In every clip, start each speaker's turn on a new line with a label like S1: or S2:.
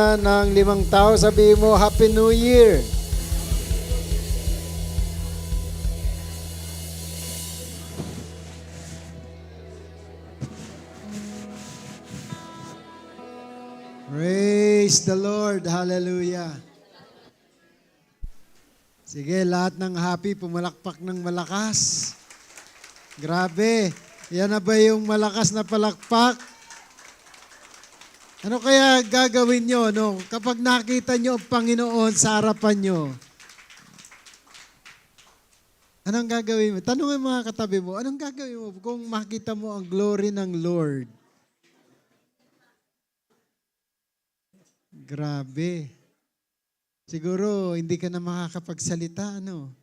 S1: ka ng 5 tao, sabihin mo, Happy New Year! Praise the Lord! Hallelujah! Sige, lahat ng happy, pumalakpak ng malakas. Grabe! Yan na ba yung malakas na palakpak? Ano kaya gagawin nyo, no? Kapag nakita nyo ang Panginoon sa harapan nyo? Anong gagawin mo? Tanungin mga katabi mo, anong gagawin mo kung makita mo ang glory ng Lord? Grabe. Siguro, hindi ka na makakapagsalita, ano?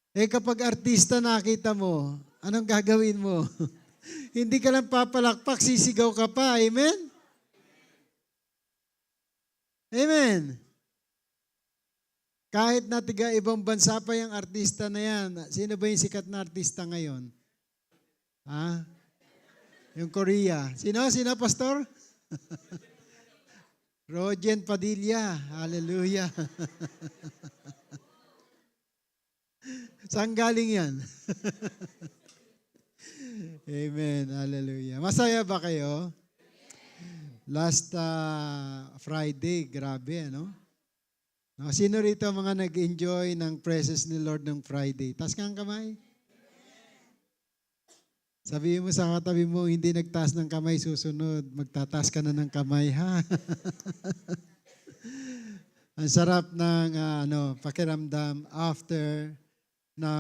S1: Kapag artista nakita mo, anong gagawin mo? Hindi ka lang papalakpak, sisigaw ka pa. Amen? Amen. Kahit na tiga ibang bansa pa yung artista na yan, sino ba yung sikat na artista ngayon? Ha? Yung Korea. Sino? Sino, Pastor? Rogen Padilla. Hallelujah. Saan galing yan? Amen. Hallelujah. Masaya ba kayo? Last Friday, grabe, ano? Sino rito mga nag-enjoy ng presence ni Lord ng Friday? Taas kang kamay. Sabihin mo sa katabi mo, hindi nagtaas ng kamay, susunod. Magtataas ka na ng kamay, ha? Ang sarap ng pakiramdam after na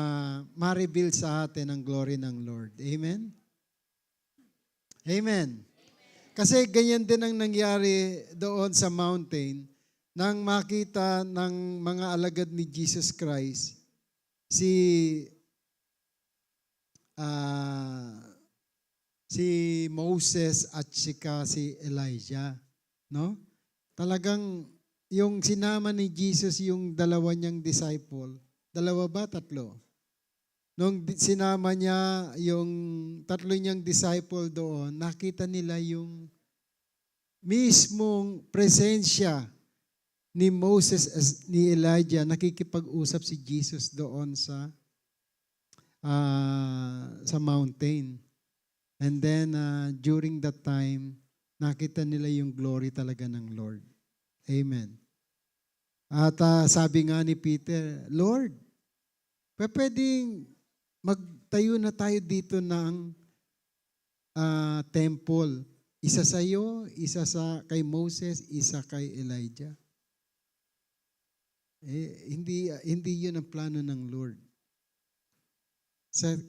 S1: ma-reveal sa atin ang glory ng Lord. Amen? Amen. Kasi ganyan din ang nangyari doon sa mountain nang makita ng mga alagad ni Jesus Christ si Moses at sika si Elijah, no? Talagang yung sinama ni Jesus yung dalawa niyang disciple, dalawa ba, tatlo? Nung sinama niya yung tatlo niyang disciple doon, nakita nila yung mismong presensya ni Moses ni Elijah, nakikipag-usap si Jesus doon sa mountain. And then during that time, nakita nila yung glory talaga ng Lord. Amen. At sabi nga ni Peter, Lord, pwedeng magtayo na tayo dito ng temple. Isa sa iyo, isa kay Moses, isa kay Elijah. Hindi yun ang plano ng Lord.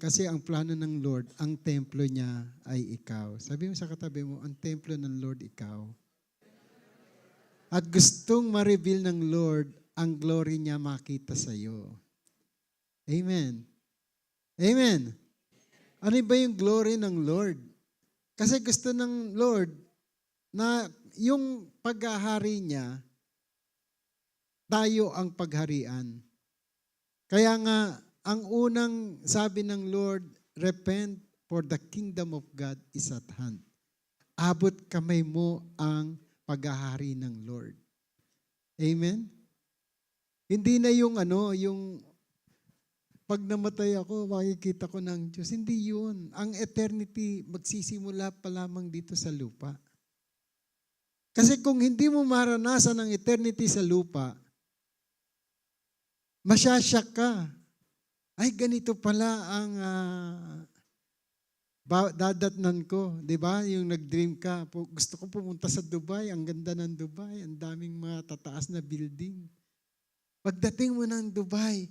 S1: Kasi ang plano ng Lord, ang templo niya ay ikaw. Sabi mo sa katabi mo, ang templo ng Lord, ikaw. At gustong ma-reveal ng Lord, ang glory niya makita sa iyo. Amen. Amen. Ano ba yung glory ng Lord? Kasi gusto ng Lord na yung paghahari niya, tayo ang pagharian. Kaya nga, ang unang sabi ng Lord, repent for the kingdom of God is at hand. Abot kamay mo ang paghahari ng Lord. Amen? Hindi na yung pag namatay ako, makikita ko ng Diyos. Hindi yun. Ang eternity, magsisimula pa lamang dito sa lupa. Kasi kung hindi mo maranasan ang eternity sa lupa, masyasyak ka. Ay, ganito pala ang dadatnan ko. Di ba? Yung nag-dream ka. Gusto ko pumunta sa Dubai. Ang ganda ng Dubai. Ang daming mga tataas na building. Pagdating mo ng Dubai,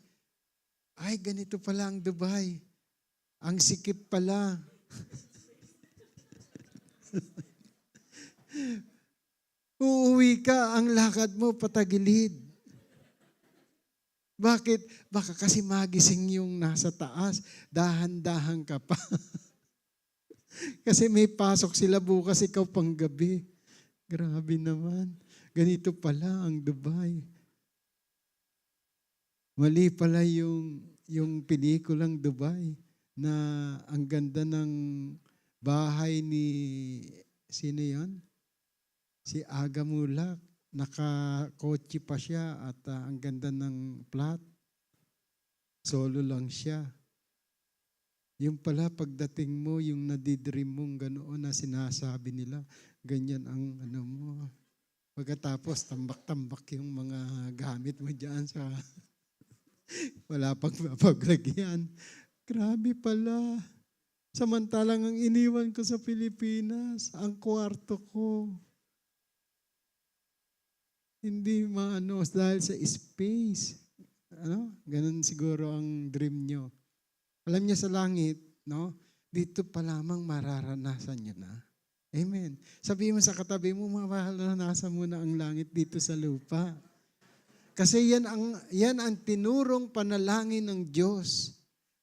S1: ay, ganito pala ang Dubai. Ang sikip pala. Uuwi ka, ang lakad mo patagilid. Bakit? Baka kasi magising yung nasa taas, dahan-dahan ka pa. Kasi may pasok sila bukas, ikaw pang gabi. Grabe naman. Ganito pala ang Dubai. Mali pala yung pelikulang Dubai na ang ganda ng bahay ni, sino yan? Si Aga Mulak, naka-kotse pa siya at ang ganda ng plat. Solo lang siya. Yung pala pagdating mo, yung nadidream mong ganoon na sinasabi nila, ganyan ang ano mo. Pagkatapos, tambak-tambak yung mga gamit mo dyan sa wala pang mapaglagyan. Grabe pala. Samantalang ang iniwan ko sa Pilipinas, ang kwarto ko. Hindi maano dahil sa space. Ano? Ganun siguro ang dream nyo. Alam niyo sa langit, no? Dito pa lamang mararanasan nyo na. Amen. Sabihin mo sa katabi mo, mararanasan mo na ang langit dito sa lupa. Kasi yan ang tinurong panalangin ng Diyos.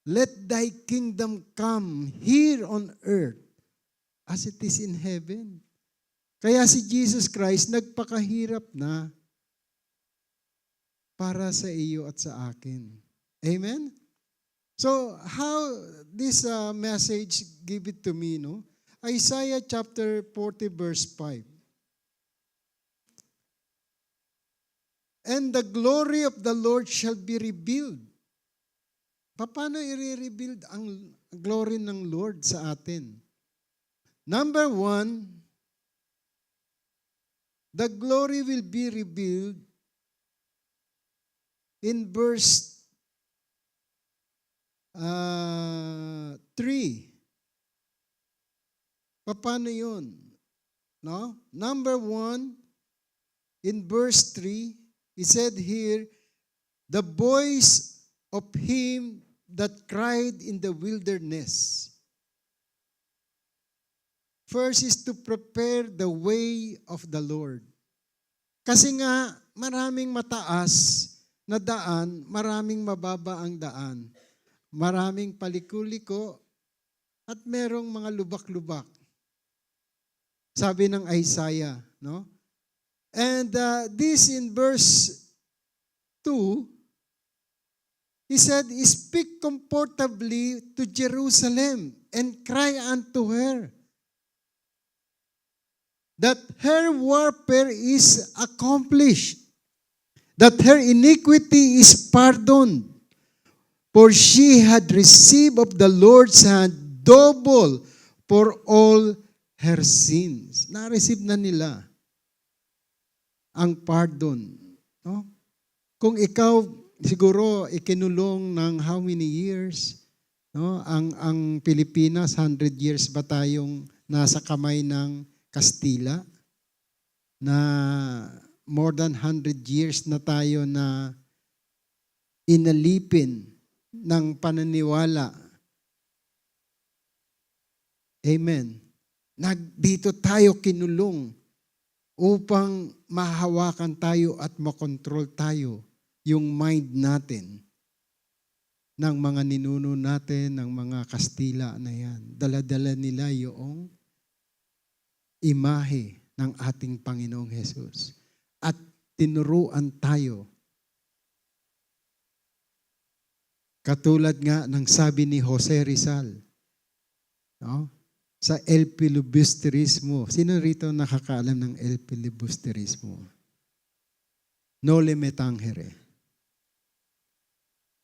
S1: Let thy kingdom come here on earth as it is in heaven. Kaya si Jesus Christ nagpakahirap na para sa iyo at sa akin. Amen? So, how this message give it to me, no? Isaiah chapter 40 verse 5. And the glory of the Lord shall be revealed. Paano i-rebuild ang glory ng Lord sa atin? Number 1, the glory will be revealed in verse 3. Paano yun? No? Number 1, in verse 3, he said here, the voice of him that cried in the wilderness. First is to prepare the way of the Lord. Kasi nga, maraming mataas na daan, maraming mababa ang daan. Maraming paliko-liko at merong mga lubak-lubak. Sabi ng Isaiah, no? And this in verse 2, he said, speak comfortably to Jerusalem and cry unto her that her warfare is accomplished, that her iniquity is pardoned, for she had received of the Lord's hand double for all her sins. Na-receive na nila ang pardon. No? Kung ikaw siguro ikinulong ng how many years, no? Ang Pilipinas 100 years ba tayong nasa kamay ng Kastila? Na more than 100 years na tayo na inalipin ng pananiwala. Amen. Dito tayo kinulong upang mahawakan tayo at makontrol tayo yung mind natin ng mga ninuno natin, ng mga Kastila na yan. Dala-dala nila yung imahe ng ating Panginoong Hesus. At tinuruan tayo. Katulad nga ng sabi ni Jose Rizal, no? Sa El Filibusterismo. Sino rito nakakaalam ng El Filibusterismo? Noli me tangere.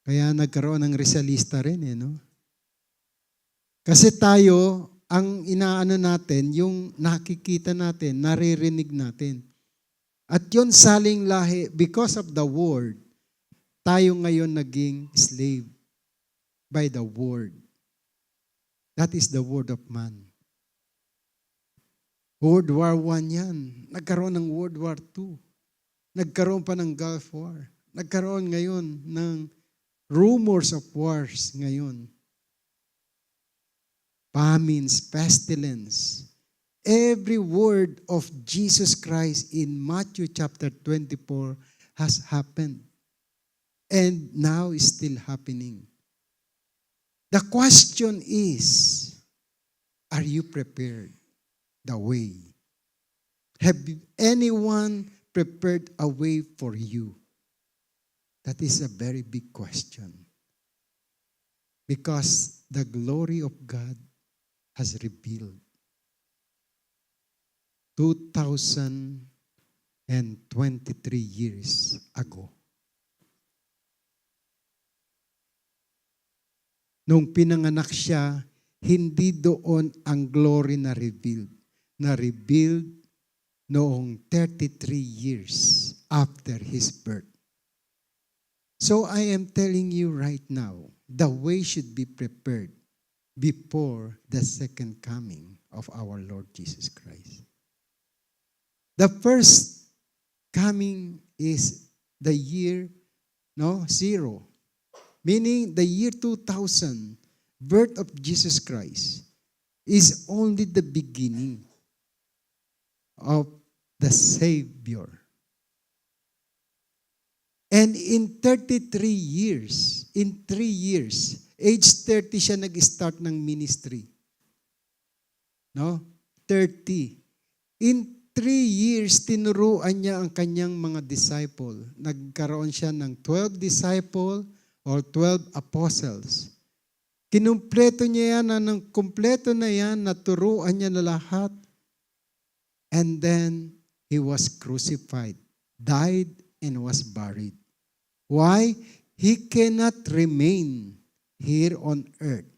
S1: Kaya nagkaroon ng Rizalista rin, no? Kasi tayo, ang inaano natin, yung nakikita natin, naririnig natin. At yun saling lahi, because of the word, tayo ngayon naging slave by the word. That is the word of man. World War I yan. Nagkaroon ng World War II. Nagkaroon pa ng Gulf War. Nagkaroon ngayon ng rumors of wars ngayon. Famines, pestilence. Every word of Jesus Christ in Matthew chapter 24 has happened. And now is still happening. The question is, are you prepared? The way. Have anyone prepared a way for you? That is a very big question. Because the glory of God has revealed. 2,023 years ago. Nung pinanganak siya, hindi doon ang glory na revealed. Na revealed noong 33 years after His birth. So I am telling you right now, the way should be prepared before the second coming of our Lord Jesus Christ. The first coming is the year, zero. Meaning the year 2000, birth of Jesus Christ, is only the beginning of the Savior. And in 33 years, in 3 years, age 30 siya nag-start ng ministry. 30. In 3 years, tinuruan niya ang kanyang mga disciple. Nagkaroon siya ng 12 disciple or 12 apostles. Kinumpleto niya yan, kumpleto na yan, naturuan niya na lahat. And then, He was crucified, died, and was buried. Why? He cannot remain here on earth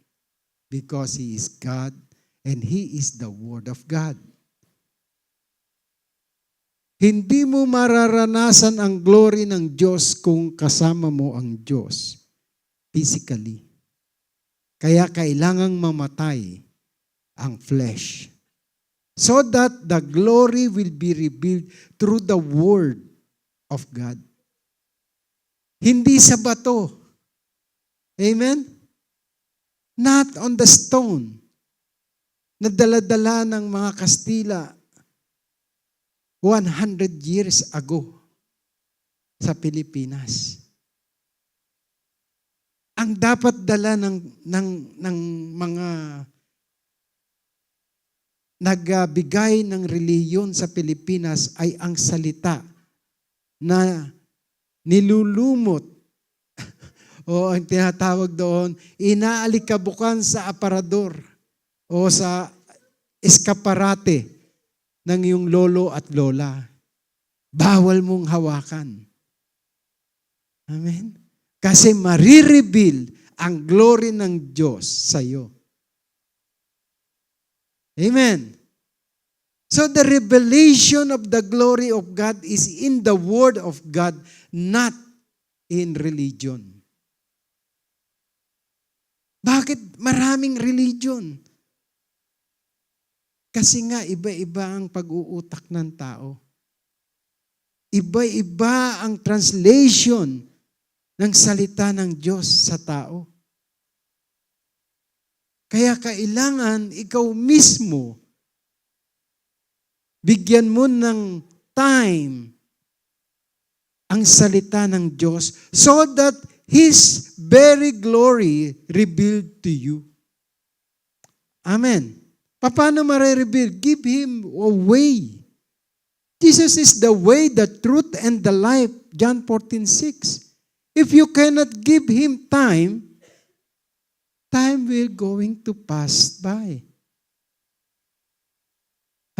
S1: because He is God and He is the Word of God. Hindi mo mararanasan ang glory ng Diyos kung kasama mo ang Diyos physically. Kaya kailangang mamatay ang flesh so that the glory will be revealed through the Word of God. Hindi sa bato. Amen? Not on the stone na dala-dala ng mga Kastila 100 years ago sa Pilipinas. Ang dapat dala ng mga nagbigay ng reliyon sa Pilipinas ay ang salita na nilulumot o ang tinatawag doon, inaalikabukan sa aparador o sa eskaparate ng iyong lolo at lola. Bawal mong hawakan. Amen? Kasi marireveal ang glory ng Diyos sa iyo. Amen? So the revelation of the glory of God is in the Word of God, not in religion. Bakit maraming religion? Kasi nga iba-iba ang pag-uutak ng tao. Iba-iba ang translation ng salita ng Diyos sa tao. Kaya kailangan ikaw mismo bigyan mo ng time ang salita ng Diyos so that His very glory revealed to you. Amen. Paano ma-reveal? Give Him a way. Jesus is the way, the truth, and the life. John 14:6. If you cannot give Him time, time will going to pass by.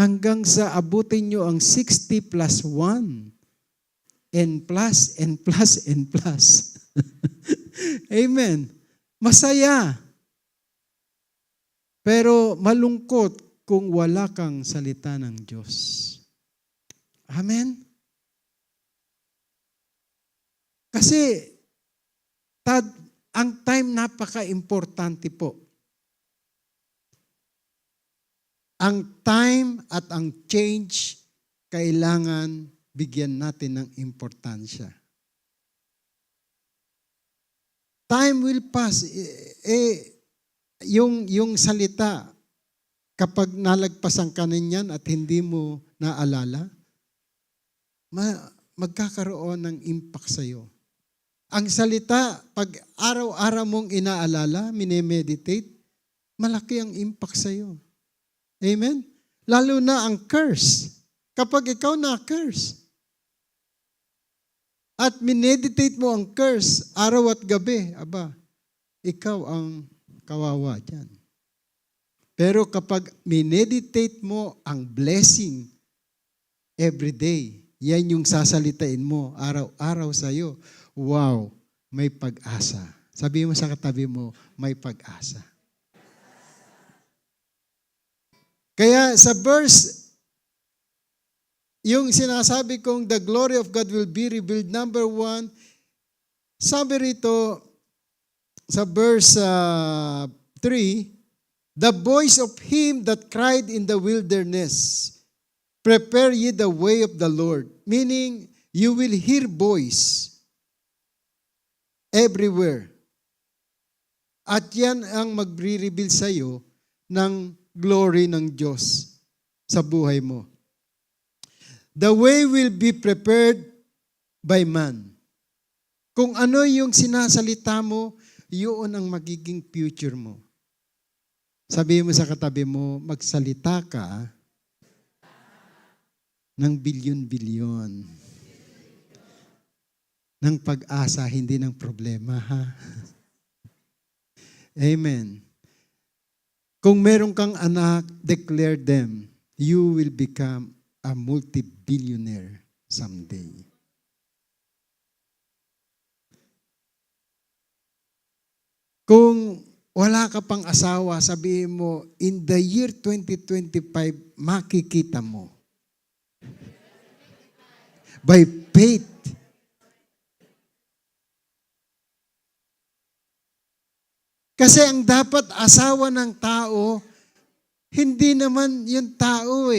S1: Hanggang sa abutin nyo ang 60 plus 1. And plus, and plus, and plus. Amen. Masaya. Pero malungkot kung wala kang salita ng Diyos. Amen? Kasi ang time napaka-importante po. Ang time at ang change, kailangan bigyan natin ng importansya. Time will pass. Yung salita, kapag nalagpasan ka ninyan at hindi mo naalala, magkakaroon ng impact sa'yo. Ang salita, pag araw-araw mong inaalala, minemeditate, malaki ang impact sa'yo. Amen? Lalo na ang curse. Kapag ikaw na-curse, at mineditate mo ang curse araw at gabi, ikaw ang kawawa dyan. Pero kapag mineditate mo ang blessing every day. Yan yung sasalitain mo araw-araw sa'yo. Wow, may pag-asa. Sabi mo sa katabi mo, may pag-asa. Kaya sa verse, yung sinasabi kong the glory of God will be revealed, number 1, sabi rito sa verse 3, the voice of him that cried in the wilderness, prepare ye the way of the Lord. Meaning, you will hear voice everywhere. At yan ang magre-reveal sa iyo ng glory ng Diyos sa buhay mo. The way will be prepared by man. Kung ano yung sinasalita mo, yun ang magiging future mo. Sabihin mo sa katabi mo, magsalita ka ng bilyon-bilyon. Ng pag-asa, hindi ng problema, ha? Amen. Kung meron kang anak, declare them, you will become a multi-billionaire someday. Kung wala ka pang asawa, sabihin mo, in the year 2025, makikita mo. By faith. Kasi ang dapat asawa ng tao, hindi naman yung tao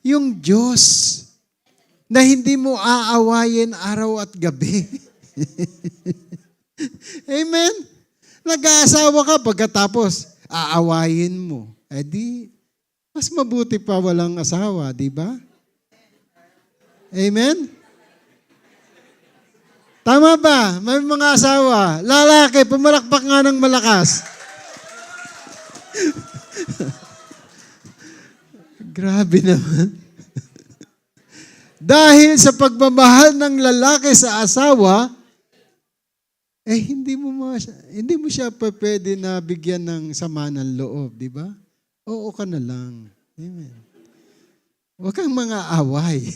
S1: yung Diyos na hindi mo aawayin araw at gabi. Amen? Nag-aasawa ka pagkatapos aawayin mo. Di, mas mabuti pa walang asawa, di ba? Amen? Tama ba? May mga asawa. Lalaki, pumalakpak nga ng malakas. Grabe naman. Dahil sa pagmamahal ng lalaki sa asawa, hindi mo siya pwede na bigyan ng sama ng loob, di ba? Oo ka na lang. Amen. Huwag kang mga away.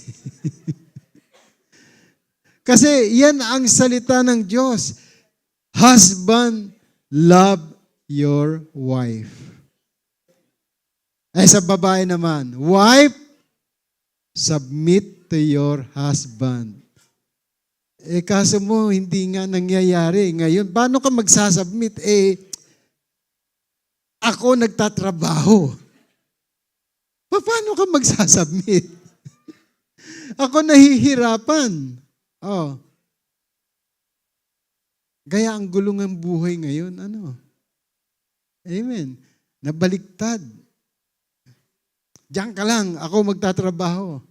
S1: Kasi yan ang salita ng Diyos. Husband, love your wife. Sa babae naman, wife, submit to your husband. Kaso mo, hindi nga nangyayari. Ngayon, paano ka magsasubmit? Ako nagtatrabaho. Paano ka magsasubmit? Ako nahihirapan. Kaya ang gulong ng buhay ngayon, Amen. Nabaliktad. Diyan ka lang, ako magtatrabaho.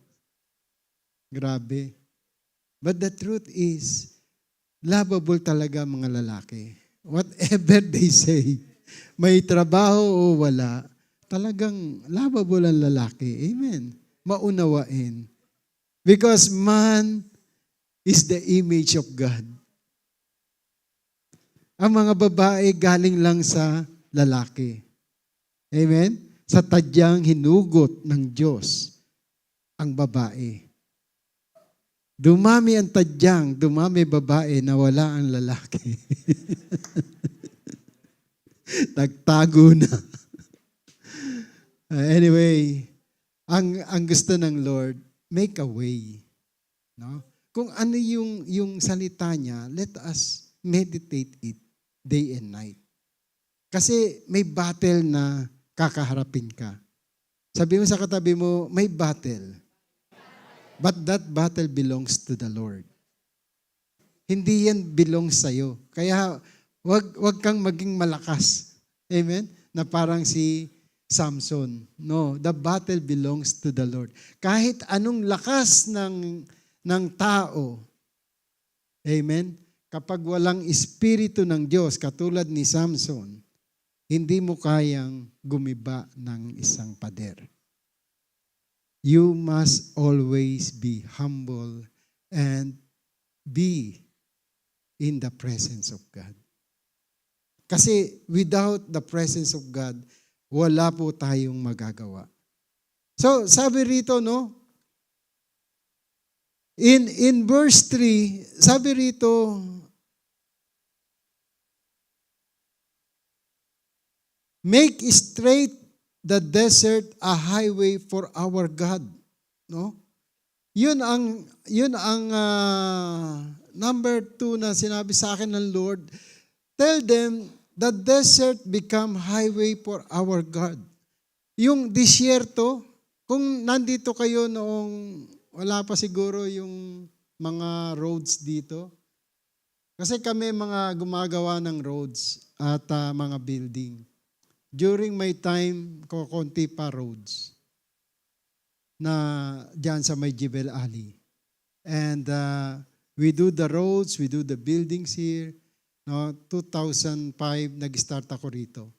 S1: Grabe. But the truth is, lovable talaga mga lalaki. Whatever they say, may trabaho o wala, talagang lovable ang lalaki. Amen. Maunawain. Because man is the image of God. Ang mga babae galing lang sa lalaki. Amen? Sa tadyang hinugot ng Diyos ang babae. Dumami ang tadyang, dumami babae, nawala ang lalaki. Nagtago na. Anyway, ang gusto ng Lord, make a way. No? Kung ano yung salita niya, let us meditate it day and night. Kasi may battle na kakaharapin ka. Sabi mo sa katabi mo, may battle. But that battle belongs to the Lord. Hindi yan belongs sa'yo. Kaya wag kang maging malakas. Amen? Na parang si Samson. No, the battle belongs to the Lord. Kahit anong lakas ng tao, amen? Kapag walang espiritu ng Diyos, katulad ni Samson, hindi mo kayang gumiba ng isang pader. You must always be humble and be in the presence of God. Kasi without the presence of God, wala po tayong magagawa. So, sabi rito, no? In verse 3, sabi rito, make straight the desert a highway for our God. No? Yun ang number 2 na sinabi sa akin ng Lord. Tell them, the desert become highway for our God. Yung disyerto, kung nandito kayo noong wala pa siguro yung mga roads dito, kasi kami mga gumagawa ng roads at mga building. During my time, konti pa roads na dyan sa may Jebel Ali. And we do the roads, we do the buildings here. No, 2005, nag-start ako rito.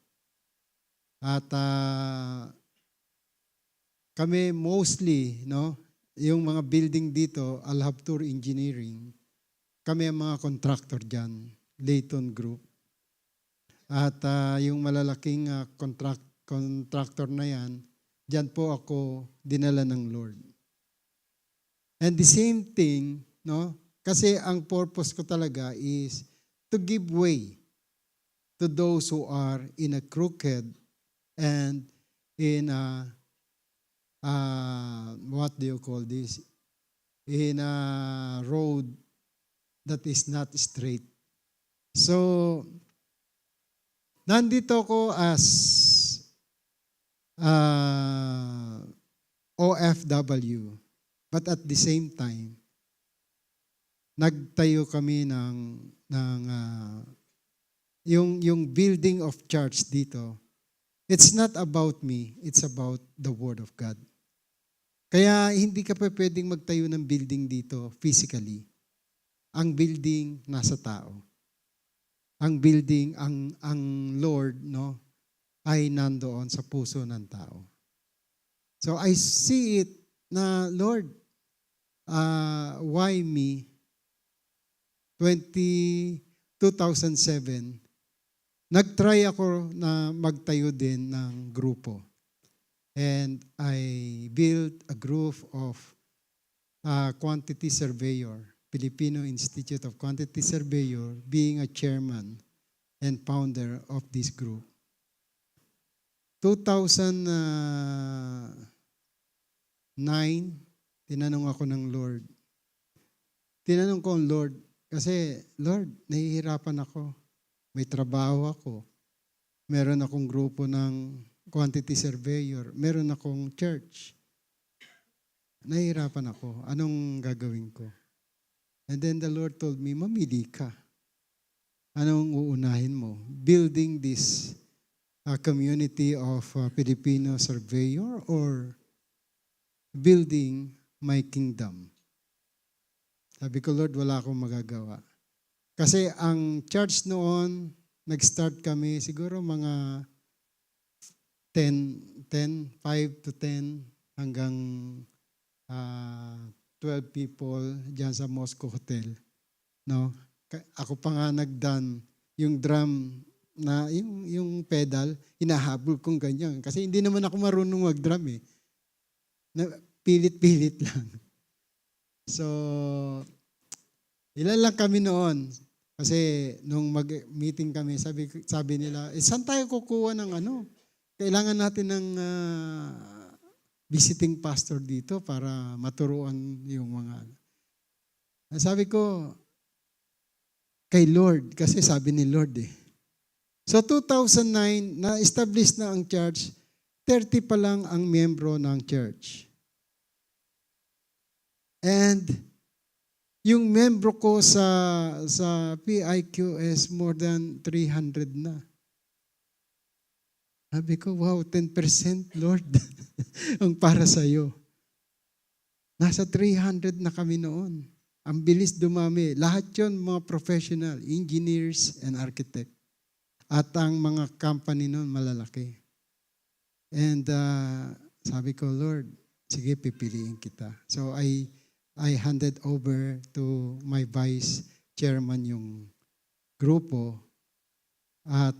S1: At kami mostly, no, yung mga building dito, Alhabtur Engineering, kami ang mga contractor dyan, Layton Group. At yung malalaking contractor na yan, dyan po ako dinala ng Lord. And the same thing, no, kasi ang purpose ko talaga is to give way to those who are in a crooked and in a, what do you call this? In a road that is not straight. So, nandito ko as OFW, but at the same time, nagtayo kami ng yung building of church dito. It's not about me, it's about the Word of God. Kaya hindi ka pa pwedeng magtayo ng building dito physically. Ang building nasa tao. Ang building, ang Lord, no, ay nandoon sa puso ng tao. So I see it na, Lord, why me? 2007, nag-try ako na magtayo din ng grupo. And I built a group of quantity surveyor, Filipino Institute of Quantity Surveyor, being a chairman and founder of this group. 2009, tinanong ako ng Lord. Tinanong ko ang Lord, kasi Lord, nahihirapan ako. May trabaho ako. Meron akong grupo ng quantity surveyor. Meron akong church. Nahihirapan ako. Anong gagawin ko? And then the Lord told me, mamili ka. Anong uunahin mo? Building this community of Filipino surveyor or building my kingdom? Sabi ko, Lord, wala akong magagawa. Kasi ang church noon, nag-start kami siguro mga 5 to 10 hanggang 12 people dyan sa Moscow Hotel. No? Ako pa nga nagdone yung drum na yung pedal, hinahabol kong ganyan. Kasi hindi naman ako marunong mag-drum eh. Pilit-pilit lang. So, ilan lang kami noon. Kasi nung mag-meeting kami, sabi nila, saan tayo kukuha ng ano? Kailangan natin ng visiting pastor dito para maturuan yung mga. Sabi ko, kay Lord, kasi sabi ni Lord eh. So 2009, na-establish na ang church, 30 pa lang ang miyembro ng church. And yung membro ko sa PIQS more than 300 na. Sabi ko, wow, 10% Lord ang para sa iyo. Nasa 300 na kami noon. Ang bilis dumami. Lahat yon mga professional, engineers and architect. At ang mga company noon malalaki. And sabi ko, Lord, sige, pipiliin kita. So I handed over to my vice chairman yung grupo. At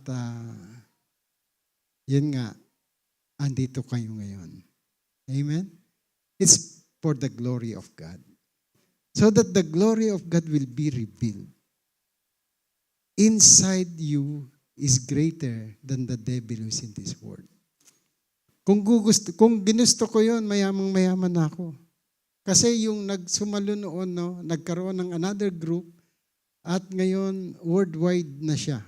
S1: yun nga, andito kayo ngayon. Amen? It's for the glory of God. so that the glory of God will be revealed. Inside you is greater than the devil who is in this world. Kung ginusto ko yon, mayamang-mayaman na ako. Kasi yung nagsumalo noon, no, nagkaroon ng another group at ngayon worldwide na siya.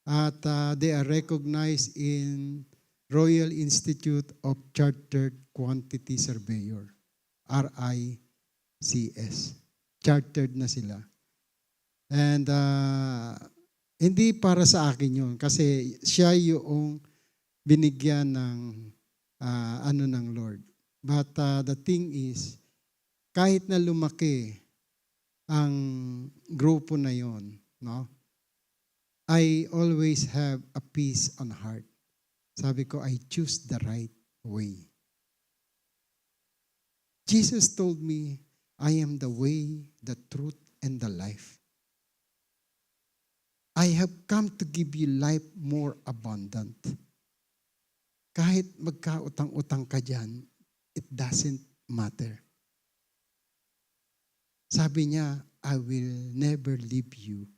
S1: At they are recognized in Royal Institute of Chartered Quantity Surveyor, RICS. Chartered na sila. And hindi para sa akin yun kasi siya yung binigyan ng ng Lord. But the thing is, kahit na lumaki ang grupo na yon, no? I always have a peace on heart. Sabi ko, I choose the right way. Jesus told me, I am the way, the truth, and the life. I have come to give you life more abundant. Kahit magkautang-utang ka dyan, it doesn't matter. Sabi niya, I will never leave you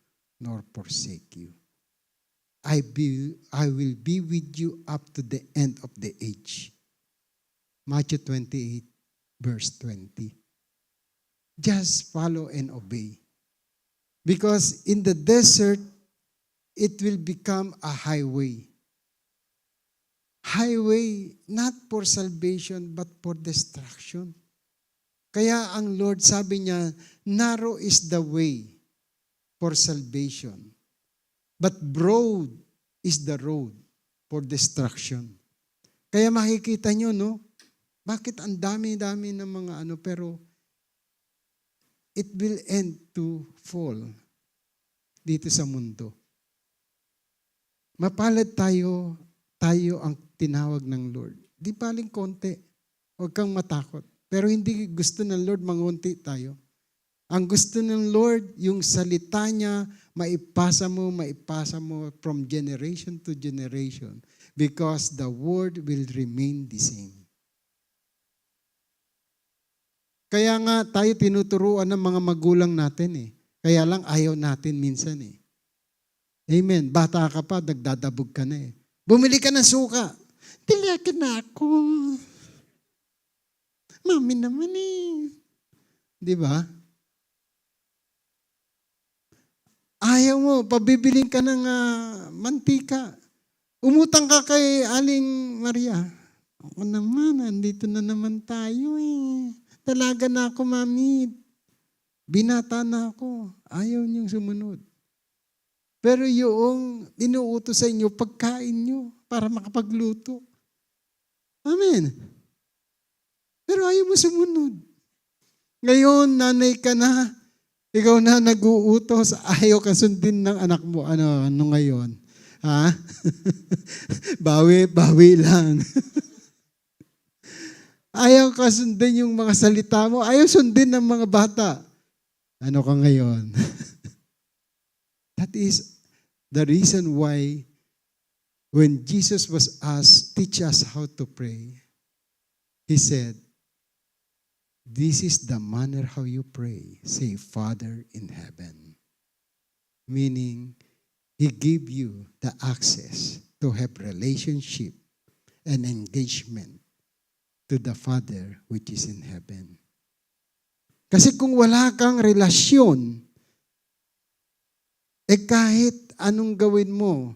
S1: nor forsake you. I will be with you up to the end of the age. Matthew 28, verse 20. Just follow and obey. Because in the desert, it will become a highway. Highway, not for salvation, but for destruction. Kaya ang Lord sabi niya, narrow is the way for salvation, but broad is the road for destruction. Kaya makikita nyo, no? Bakit ang dami-dami ng mga pero it will end to fall dito sa mundo. Mapalad tayo ang tinawag ng Lord. Di paling konti. Huwag kang matakot. Pero hindi gusto ng Lord mangunti tayo. Ang gusto ng Lord, yung salita niya, maipasa mo from generation to generation because the word will remain the same. Kaya nga tayo tinuturuan ng mga magulang natin . Kaya lang ayaw natin minsan . Amen. Bata ka pa, nagdadabog ka na . Bumili ka ng suka. Tilakin na ako. Mami naman . Di ba? Ayaw mo, pabibiling ka ng mantika. Umutang ka kay Aling Maria. Ako naman, andito na naman tayo . Talaga na ako, mami. Binata na ako. Ayaw niyong sumunod. Pero yung inuutos sa inyo, pagkain nyo para makapagluto. Amen. Pero ayaw mo sumunod. Ngayon, nanay ka na, ikaw na nag-uutos, ayaw ka sundin ng anak mo. Ano ngayon? Ha? Bawi lang. Ayaw ka sundin yung mga salita mo. Ayaw sundin ng mga bata. Ano ka ngayon? That is the reason why when Jesus was asked, teach us how to pray, He said, this is the manner how you pray. Say, Father in heaven. Meaning, He gave you the access to have relationship and engagement to the Father which is in heaven. Kasi kung wala kang relasyon, kahit anong gawin mo,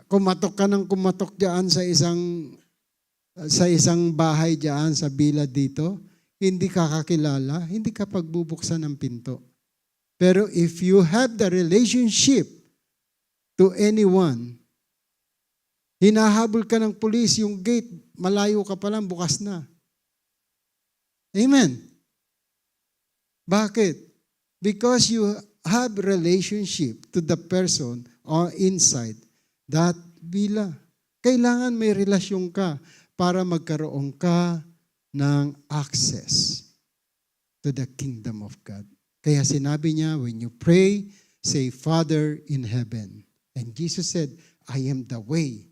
S1: kumatok ka ng kumatok diyan sa isang bahay diyan sa bilad dito, hindi ka kakilala, hindi ka pagbubuksan ng pinto. Pero if you have the relationship to anyone, hinahabol ka ng pulis, yung gate, malayo ka pa lang, bukas na. Amen. Bakit? Because you have relationship to the person or inside that bila. Kailangan may relasyon ka para magkaroon ka ng access to the kingdom of God. Kaya sinabi niya, when you pray, say, Father in heaven. And Jesus said, I am the way,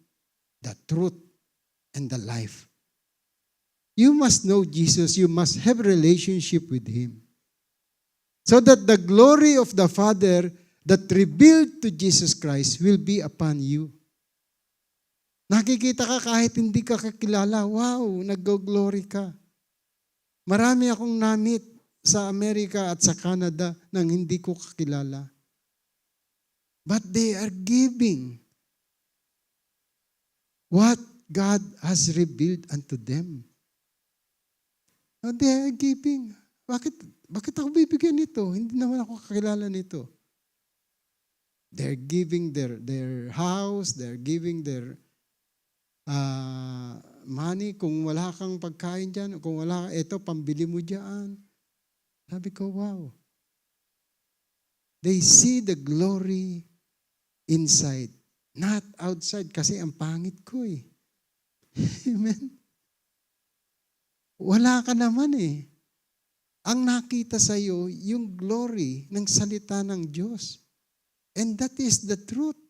S1: the truth, and the life. You must know Jesus. You must have a relationship with Him. So that the glory of the Father that revealed to Jesus Christ will be upon you. Nakikita ka kahit hindi ka kakilala, wow, nag-glory ka. Marami akong na-meet sa Amerika at sa Canada nang hindi ko kakilala. But they are giving what God has revealed unto them. And they are giving. Bakit ako bibigyan nito? Hindi naman ako kakilala nito. They're giving their house, they're giving their money. Kung wala kang pagkain dyan, kung wala, ito, pambili mo dyan. Sabi ko, wow. They see the glory inside, not outside, kasi ang pangit ko eh. Amen? Wala ka naman eh. Ang nakita sa iyo, yung glory ng salita ng Diyos. And that is the truth.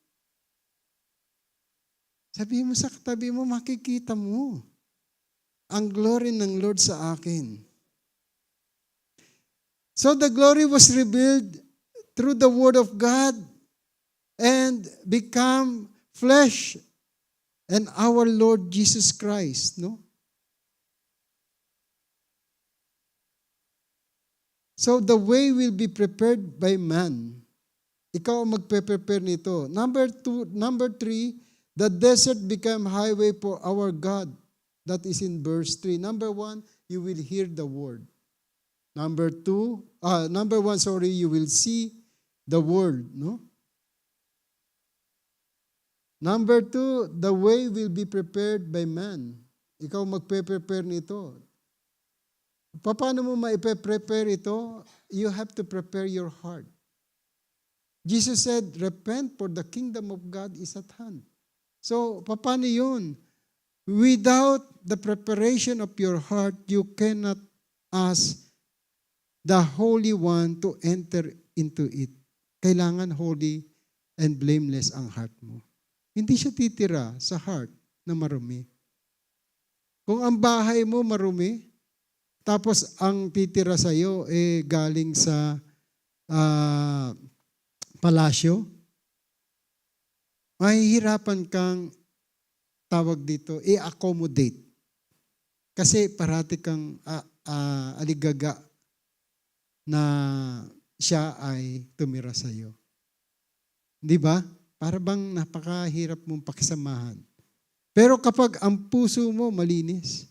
S1: Sabihin mo sa katabi mo, makikita mo ang glory ng Lord sa akin. So the glory was revealed through the Word of God and become flesh and our Lord Jesus Christ, no? So the way will be prepared by man. Ikaw ang magpe-prepare nito. Number 3, the desert became highway for our God. That is in verse 3. Number 1, you will hear the word. Number 1, you will see the word, no? Number 2, the way will be prepared by man. Ikaw magpe-prepare nito. Paano mo maipe-prepare ito? You have to prepare your heart. Jesus said, repent for the kingdom of God is at hand. So, paano yun? Without the preparation of your heart, you cannot ask the Holy One to enter into it. Kailangan holy and blameless ang heart mo. Hindi siya titira sa heart na marumi. Kung ang bahay mo marumi, tapos ang titira sa iyo galing sa palasyo, mahihirapan kang tawag dito, i-accommodate. Kasi parati kang aligaga na siya ay tumira sa iyo. Di ba? Para bang napakahirap mong pakisamahan. Pero kapag ang puso mo malinis,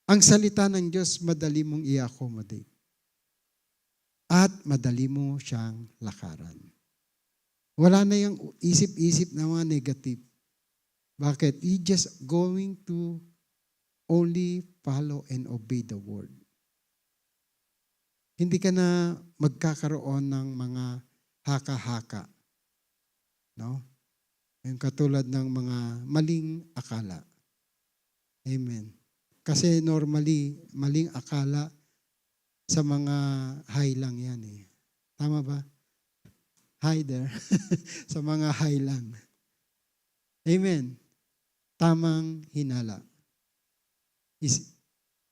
S1: ang salita ng Diyos madali mong i-accommodate. At madali mo siyang lakaran. Wala na yung isip-isip na mga negative. Bakit? You just going to only follow and obey the word. Hindi ka na magkakaroon ng mga haka-haka. No? Yung katulad ng mga maling akala. Amen. Kasi normally, maling akala sa mga high lang yan eh. Tama ba? Hi there. Sa mga high lang. Amen. Tamang hinala is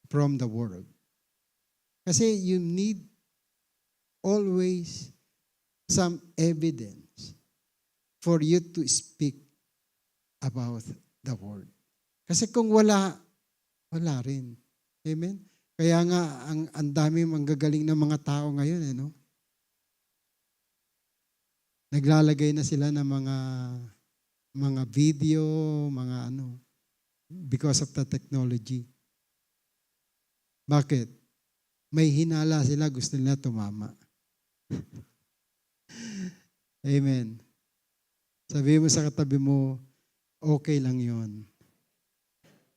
S1: from the world. Kasi you need always some evidence for you to speak about the word. Kasi kung wala rin. Amen? Kaya nga, ang dami manggagaling ng mga tao ngayon, no? Naglalagay na sila ng mga video, mga because of the technology. Bakit? May hinala sila, gusto nila tumama. Amen. Sabihin mo sa katabi mo, okay lang yon.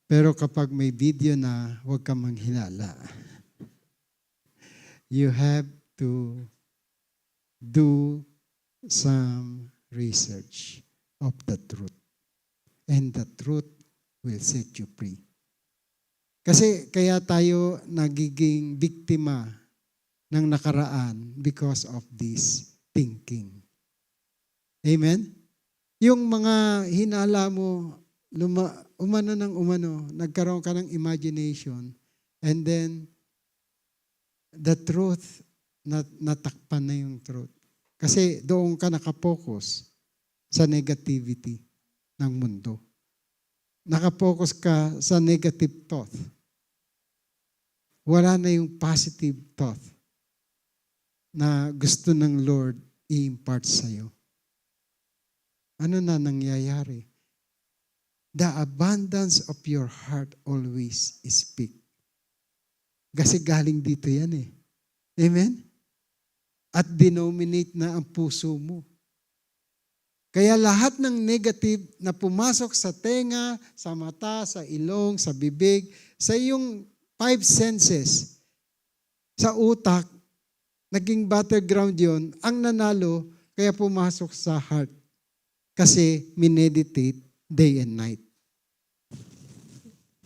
S1: Pero kapag may video na, huwag kang manghinala. You have to do some research of the truth. And the truth will set you free. Kasi kaya tayo nagiging biktima ng nakaraan because of this thinking. Amen? Yung mga hinala mo, nagkaroon ka ng imagination, and then, the truth, natakpan na yung truth. Kasi doon ka nakapokus sa negativity ng mundo. Nakapokus ka sa negative thought. Wala na yung positive thought na gusto ng Lord i-impart sa'yo. Ano na nangyayari? The abundance of your heart always speak. Kasi galing dito yan eh. Amen? At denominate na ang puso mo. Kaya lahat ng negative na pumasok sa tenga, sa mata, sa ilong, sa bibig, sa iyong 5 senses, sa utak, naging battleground yon, ang nanalo, kaya pumasok sa heart. Kasi mineditate day and night.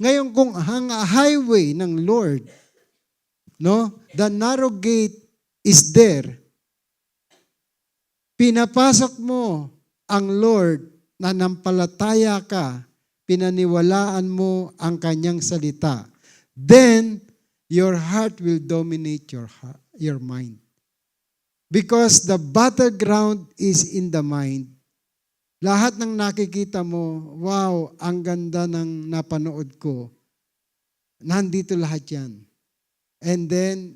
S1: Ngayon kung ang highway ng Lord, no, the narrow gate is there. Pinapasok mo ang Lord, nanampalataya ka, pinaniwalaan mo ang kanyang salita. Then, your heart will dominate your mind. Because the battleground is in the mind. Lahat ng nakikita mo, wow, ang ganda ng napanood ko. Nandito lahat yan. And then,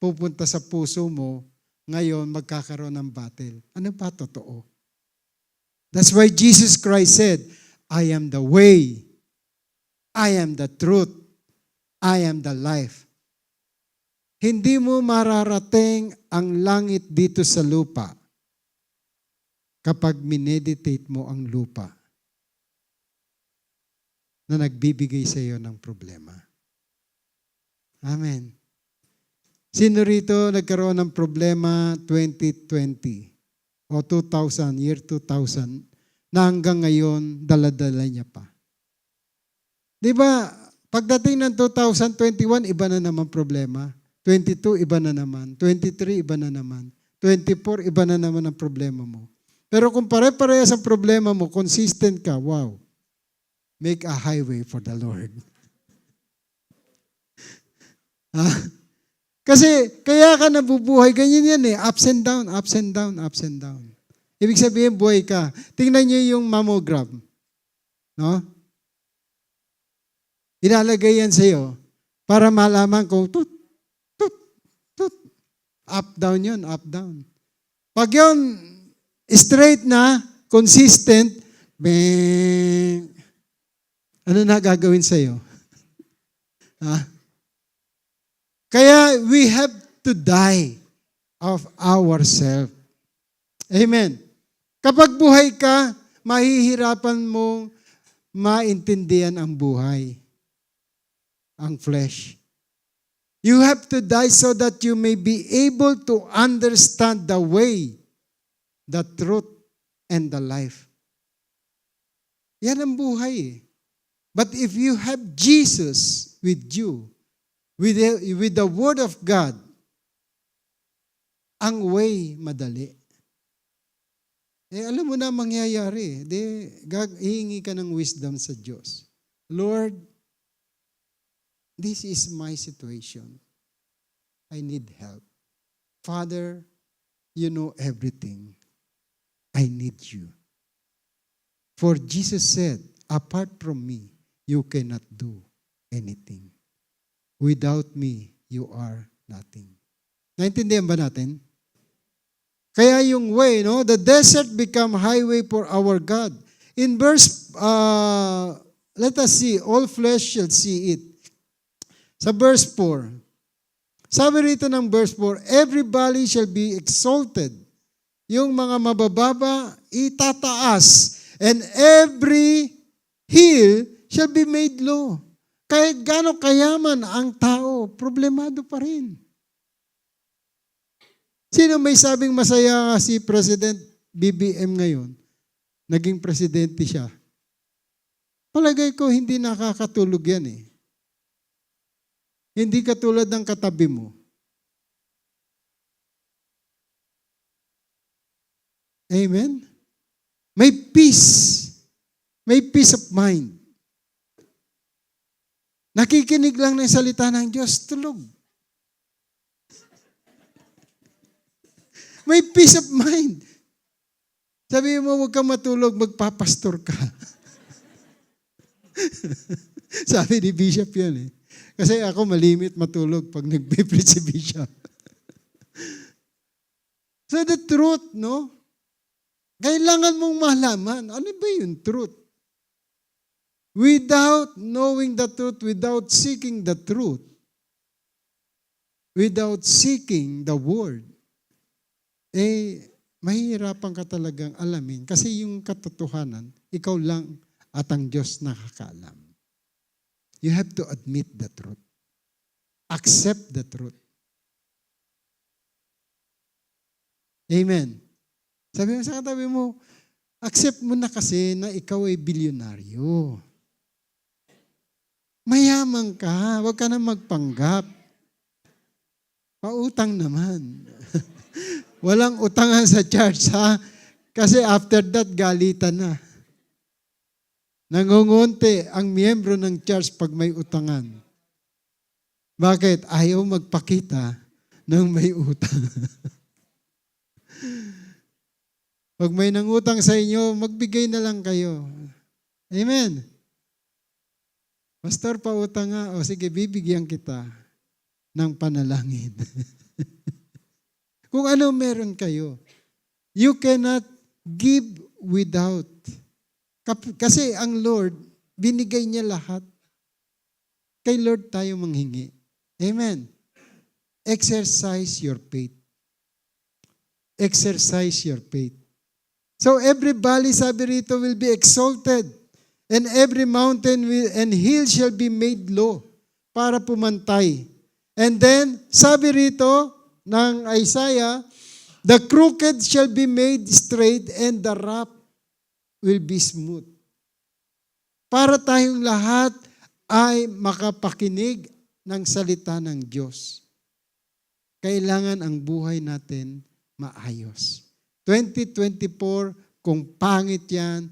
S1: pupunta sa puso mo, ngayon magkakaroon ng battle. Ano ba totoo? That's why Jesus Christ said, I am the way, I am the truth, I am the life. Hindi mo mararating ang langit dito sa lupa kapag mineditate mo ang lupa na nagbibigay sa iyo ng problema. Amen. Sino rito nagkaroon ng problema 2020 o 2000, year 2000, na hanggang ngayon daladala niya pa? Di ba, pagdating ng 2021, iba na naman problema. 22, iba na naman. 23, iba na naman. 24, iba na naman ang problema mo. Pero kung pare-parehas ang problema mo, consistent ka, wow, make a highway for the Lord. Kasi kaya ka nabubuhay, ganyan yan eh, ups and down, ups and down, ups and down. Ibig sabihin, buhay ka. Tingnan niyo yung mammogram. No? Ilalagay yan sa iyo para malaman kung tut, up, down yun, up, down. Pag yun, straight na, consistent, bang, ano na gagawin sa iyo? Kaya we have to die of ourselves. Amen. Kapag buhay ka, mahihirapan mong maintindihan ang buhay, ang flesh. You have to die so that you may be able to understand the way, the truth, and the life. Yan ang buhay eh. But if you have Jesus with you, with the Word of God, ang way madali. Alam mo na mangyayari. Hihingi ka ng wisdom sa Diyos. Lord, this is my situation. I need help. Father, you know everything. I need you. For Jesus said, apart from me, you cannot do anything. Without me, you are nothing. Naintindihan ba natin? Kaya yung way, no? The desert become highway for our God. In verse, let us see, all flesh shall see it. Sa verse 4, sabi rito ng verse 4, every valley shall be exalted. Yung mga mabababa, itataas. And every hill shall be made low. Kahit gaano kayaman ang tao, problemado pa rin. Sino may sabing masaya si President BBM ngayon? Naging presidente siya. Palagay ko hindi nakakatulog yan eh. Hindi katulad ng katabi mo. Amen? May peace. May peace of mind. Nakikinig lang ng salita ng Diyos, tulog. May peace of mind. Sabi mo, huwag kang matulog, magpapastor ka. Sabi ni Bishop yan eh. Kasi ako malimit matulog pag nag-preach si Bishop. So the truth, no? Kailangan mong malaman, ano ba yung truth? Without knowing the truth, without seeking the truth, without seeking the word, mahihirapan ka talagang alamin. Kasi yung katotohanan, ikaw lang at ang Diyos nakakaalam. You have to admit the truth. Accept the truth. Amen. Sabi mo sa katabi mo, accept mo na kasi na ikaw ay bilyonaryo. Mayaman ka, huwag ka na magpanggap. Pautang naman. Walang utangan sa church, ha? Kasi after that, galitan na. Nangungunti ang miyembro ng church pag may utangan. Bakit? Ayaw magpakita ng may utang. Pag may nangutang sa inyo, magbigay na lang kayo. Amen. Pastor, pautang nga. O sige, bibigyan kita ng panalangin. Kung ano meron kayo. You cannot give without. Kasi ang Lord, binigay niya lahat. Kay Lord tayo manghingi. Amen. Exercise your faith. Exercise your faith. So every valley, sabi rito, will be exalted. And every mountain and hill shall be made low para pumantay. And then, sabi rito ng Isaiah, the crooked shall be made straight and the rough will be smooth. Para tayong lahat ay makapakinig ng salita ng Diyos. Kailangan ang buhay natin maayos. 2024, kung pangit yan,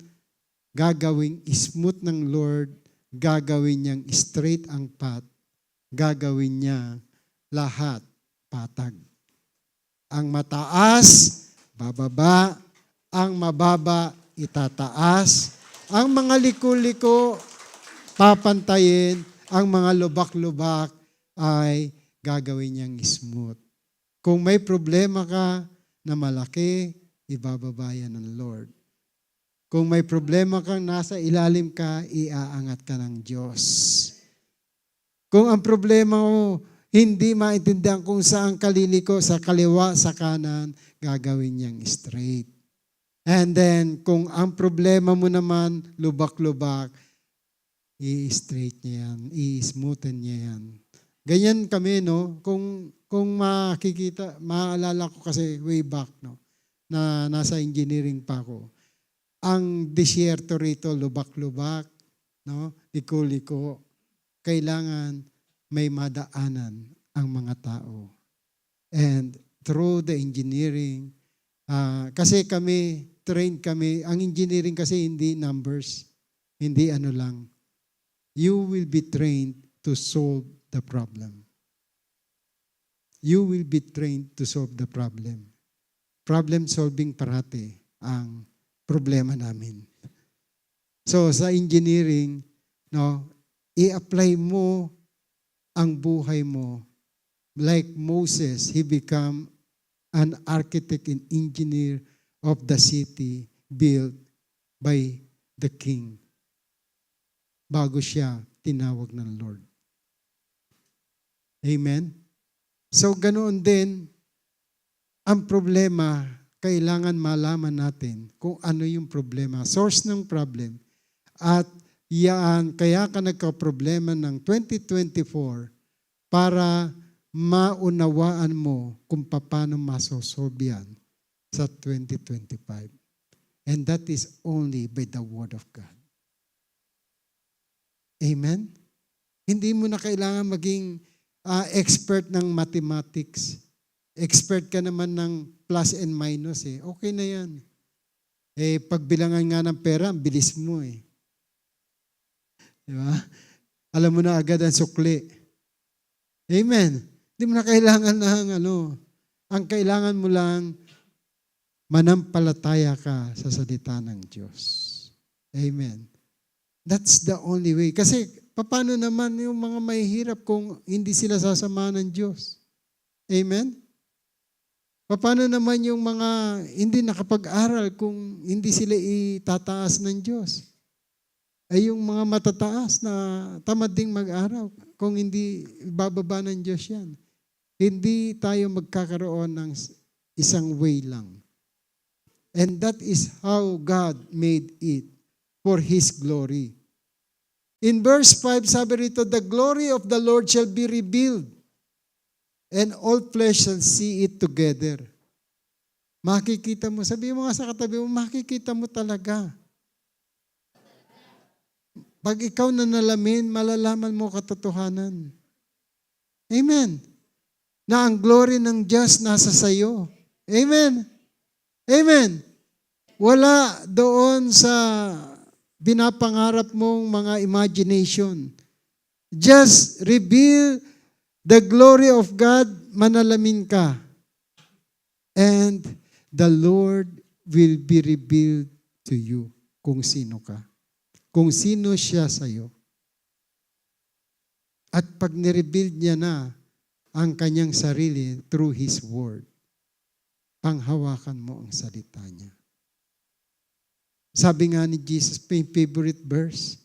S1: gagawing smooth ng Lord, gagawin niyang straight ang path, gagawin niya lahat patag. Ang mataas, bababa, ang mababa, itataas, ang mga liko-liko, papantayin, ang mga lubak-lubak ay gagawin niyang smooth. Kung may problema ka na malaki, ibababa yan ng Lord. Kung may problema kang nasa ilalim ka, iaangat ka ng Diyos. Kung ang problema mo, hindi maintindihan kung saan kaliliko, sa kaliwa, sa kanan, gagawin niyang straight. And then, kung ang problema mo naman, lubak-lubak, i-straight niya yan, i-smoothen niya yan. Ganyan kami, no? Kung makikita, maalala ko kasi way back, no? Na nasa engineering pa ako. Ang disyerto rito, lubak-lubak, no? Liko-liko. Kailangan may madaanan ang mga tao. And through the engineering, kasi trained kami, ang engineering kasi hindi numbers, hindi ano lang. You will be trained to solve the problem. You will be trained to solve the problem. Problem solving parati ang problema namin. So sa engineering, no, i-apply mo ang buhay mo. Like Moses, he became an architect and engineer of the city built by the king. Bago siya tinawag ng Lord. Amen? So ganoon din, ang problema, kailangan malaman natin kung ano yung problema, source ng problem. At yan, kaya ka nagka-problema ng 2024 para maunawaan mo kung paano masosolve yan sa 2025. And that is only by the Word of God. Amen? Hindi mo na kailangan maging expert ng mathematics. Expert ka naman ng plus and minus eh. Okay na yan. Pagbilangan nga ng pera, bilis mo eh. Di ba? Alam mo na agad ang sukli. Amen. Hindi mo na kailangan ng ang kailangan mo lang manampalataya ka sa salita ng Diyos. Amen. That's the only way. Kasi paano naman yung mga mahihirap kung hindi sila sasamahan ng Diyos? Amen? Paano naman yung mga hindi nakapag-aral kung hindi sila itataas ng Diyos? Ay yung mga matataas na tamad ding mag-aral kung hindi bababa ng Diyos yan. Hindi tayo magkakaroon ng isang way lang. And that is how God made it for His glory. In verse 5, sabi rito, the glory of the Lord shall be revealed, and all flesh shall see it together. Makikita mo, sabi mo nga sa katabi mo, makikita mo talaga. Pag ikaw nanalamin, malalaman mo katotohanan. Amen. Na ang glory ng Diyos nasa sayo. Amen. Amen. Wala doon sa binapangarap mong mga imagination. Just reveal the glory of God, manalamin ka. And the Lord will be revealed to you kung sino ka. Kung sino siya sa'yo. At pag nireveal niya na ang kanyang sarili through His Word, panghawakan mo ang salita niya. Sabi nga ni Jesus, my favorite verse,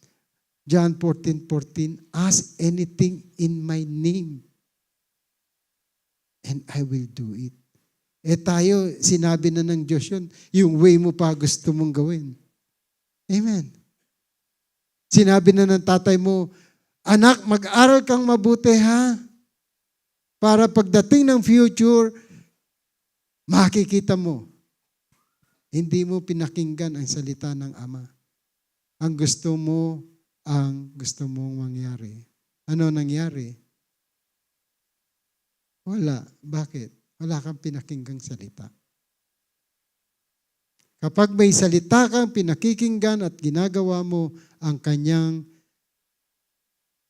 S1: John 14:14, ask anything in my name, and I will do it. Tayo, sinabi na ng Diyos yun, yung way mo pa gusto mong gawin. Amen. Sinabi na ng tatay mo, anak, mag-aral kang mabuti ha, para pagdating ng future, makikita mo. Hindi mo pinakinggan ang salita ng Ama. Ang gusto mong mangyari. Ano nangyari? Wala. Bakit? Wala kang pinakinggang salita. Kapag may salita kang pinakikinggan at ginagawa mo ang kanyang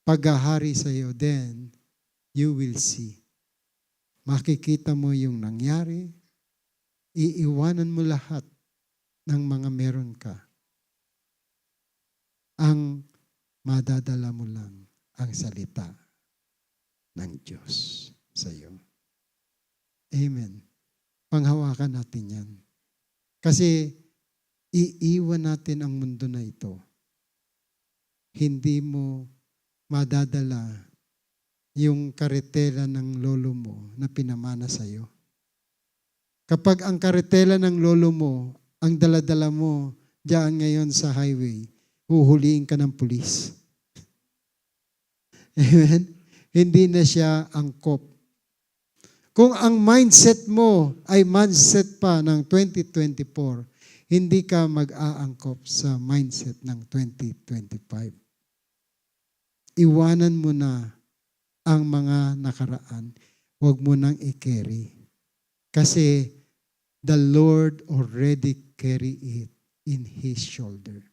S1: paghahari sa iyo, then you will see. Makikita mo yung nangyari, iiwanan mo lahat ng mga meron ka. Ang madadala mo lang ang salita ng Diyos sa iyo. Amen. Panghawakan natin yan. Kasi iiwan natin ang mundo na ito. Hindi mo madadala yung karetela ng lolo mo na pinamana sa iyo. Kapag ang karetela ng lolo mo, ang daladala mo diyan ngayon sa highway, huhuliin ka ng pulis. Amen? Hindi na siya angkop. Kung ang mindset mo ay mindset pa ng 2024, hindi ka mag-aangkop sa mindset ng 2025. Iwanan mo na ang mga nakaraan. Huwag mo nang i-carry. Kasi the Lord already carry it in His shoulder.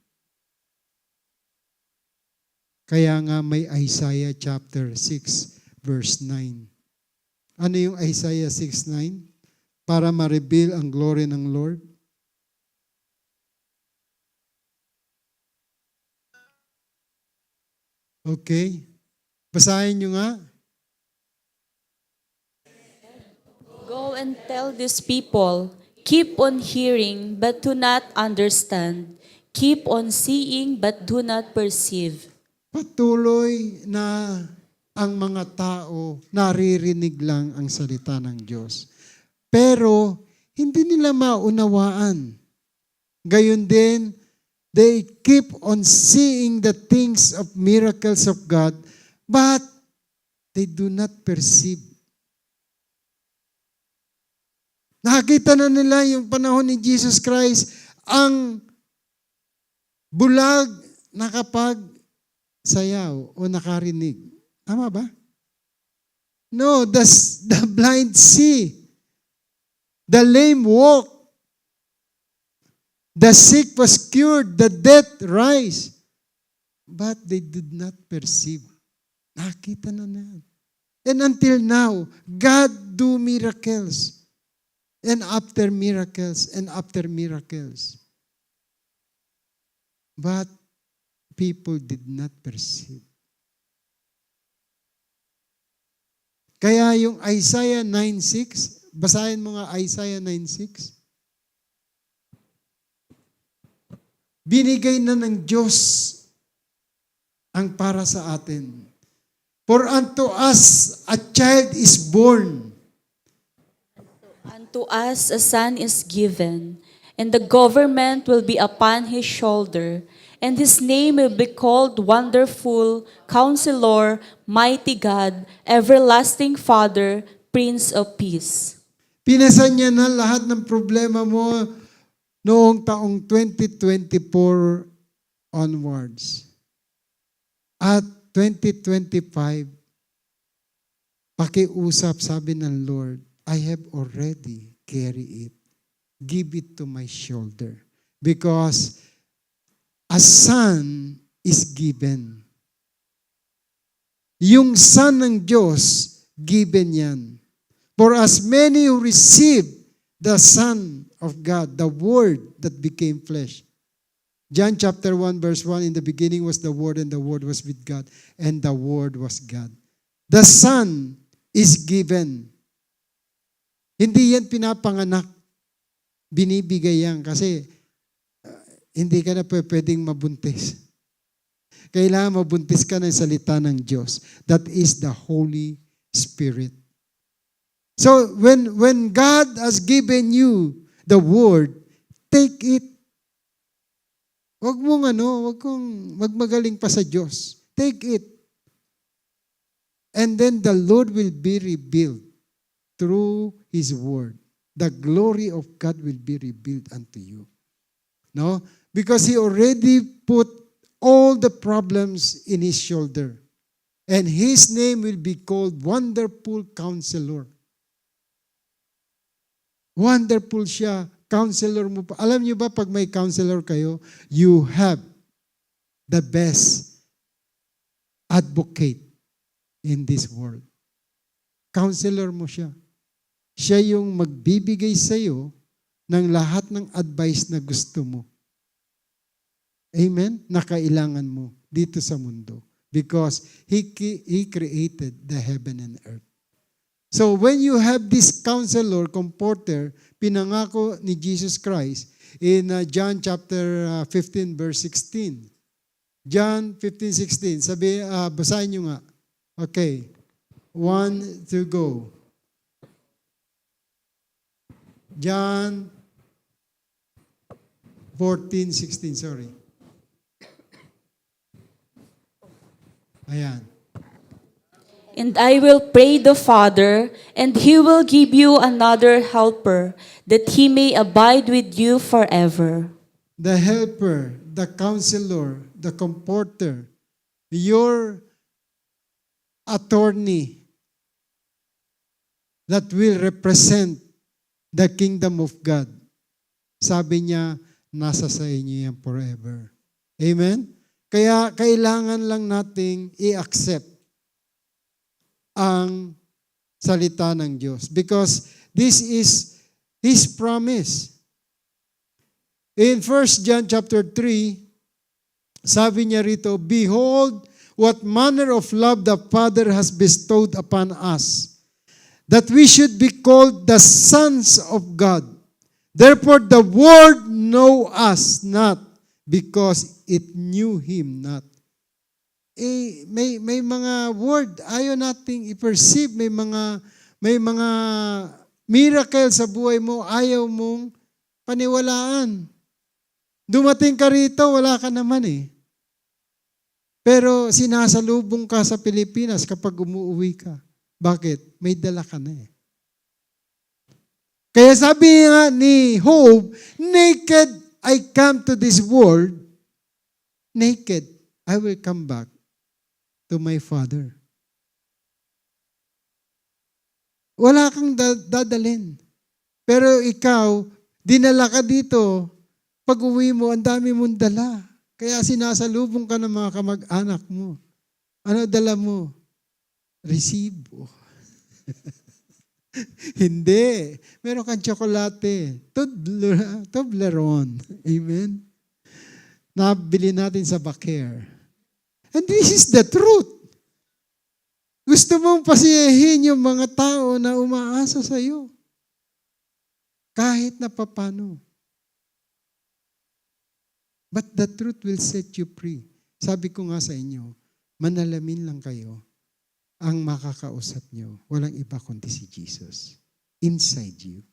S1: Kaya nga may Isaiah chapter 6 verse 9. Ano yung Isaiah 6:9? Para ma-reveal ang glory ng Lord. Okay. Basahin nyo nga.
S2: Go and tell these people, keep on hearing but do not understand. Keep on seeing but do not perceive.
S1: Patuloy na ang mga tao naririnig lang ang salita ng Diyos. Pero hindi nila maunawaan. Gayon din, they keep on seeing the things of miracles of God, but they do not perceive. Nakakita na nila yung panahon ni Jesus Christ, ang bulag nakapagsayaw o nakarinig. Tama ba? No, the blind see. The lame walk. The sick was cured. The dead rise. But they did not perceive. Nakita na yan. And until now, God do miracles. And after miracles, and after miracles. But people did not perceive. Kaya yung Isaiah 9:6, basahin mo nga Isaiah 9:6. Binigay na ng Diyos ang para sa atin. For unto us a child is born.
S2: Unto us a son is given, and the government will be upon his shoulder, and his name will be called Wonderful, Counselor, Mighty God, Everlasting Father, Prince of Peace.
S1: Pinasan niya na lahat ng problema mo noong taong 2024 onwards. At 2025, pakiusap, sabi ng Lord, I have already carried it. Give it to my shoulder. Because a son is given. Yung son ng Diyos, given yan. For as many who receive the Son of God, the Word that became flesh. John chapter 1 verse 1, in the beginning was the Word, and the Word was with God, and the Word was God. The Son is given. Hindi yan pinapanganak. Binibigay yan kasi hindi ka na pwedeng mabuntis. Kailangan mabuntis ka ng salita ng Diyos. That is the Holy Spirit. So when God has given you the Word, take it. Wag kong magmagaling pa sa Diyos. Take it. And then the Lord will be revealed through His Word. The glory of God will be revealed unto you. No? Because He already put all the problems in His shoulder. And His name will be called Wonderful Counselor. Wonderful siya. Counselor mo pa. Alam niyo ba, pag may counselor kayo, you have the best advocate in this world. Counselor mo siya. Siya yung magbibigay sa iyo ng lahat ng advice na gusto mo. Amen? Na kailangan mo dito sa mundo. Because He created the heaven and earth. So when you have this counselor, comforter, pinangako ni Jesus Christ in John chapter 15 verse 16. John 15:16. Sabi, basahin nyo nga. Okay. 1, 2, go. John 14:16, sorry. Ayan.
S2: And I will pray the Father, and He will give you another helper, that He may abide with you forever.
S1: The helper, the counselor, the comforter, your attorney that will represent the kingdom of God. Sabi niya, nasa sa inyo yan forever. Amen? Kaya kailangan lang nating i-accept ang salita ng Diyos. Because this is His promise. In 1 John chapter 3, sabi niya rito, behold, what manner of love the Father has bestowed upon us, that we should be called the sons of God. Therefore the world know us not, because it knew Him not. May mga word ayaw nating i-perceive, may mga miracle sa buhay mo ayaw mong paniwalaan. Dumating ka rito, wala ka naman eh. Pero sinasalubong ka sa Pilipinas kapag umuwi ka. Bakit? May dala ka na eh. Kaya sabi nga ni Job, naked I come to this world, naked I will come back to my Father. Wala kang dadalhin. Pero ikaw, dinala ka dito, pag uwi mo, ang dami mong dala. Kaya sinasalubong ka ng mga kamag-anak mo. Ano dala mo? Resibo. Hindi. Meron kang tsokolate. Toblerone. Amen? Nabili natin sa Bacare. And this is the truth. Gusto mong pasiyahin yung mga tao na umaasa sa iyo. Kahit na papano. But the truth will set you free. Sabi ko nga sa inyo, manalamin lang kayo. Ang makakausap nyo, walang iba kundi si Jesus. Inside you.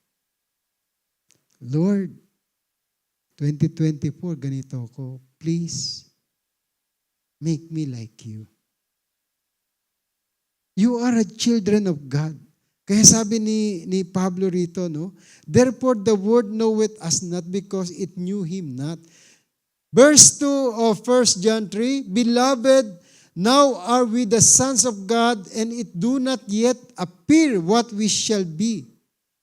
S1: Lord, 2024, ganito ako. Please, make me like you. You are a children of God. Kaya sabi ni Pablo rito, no? Therefore the world knoweth us not because it knew him not. Verse 2 of 1 John 3, Beloved, now are we the sons of God, and it do not yet appear what we shall be.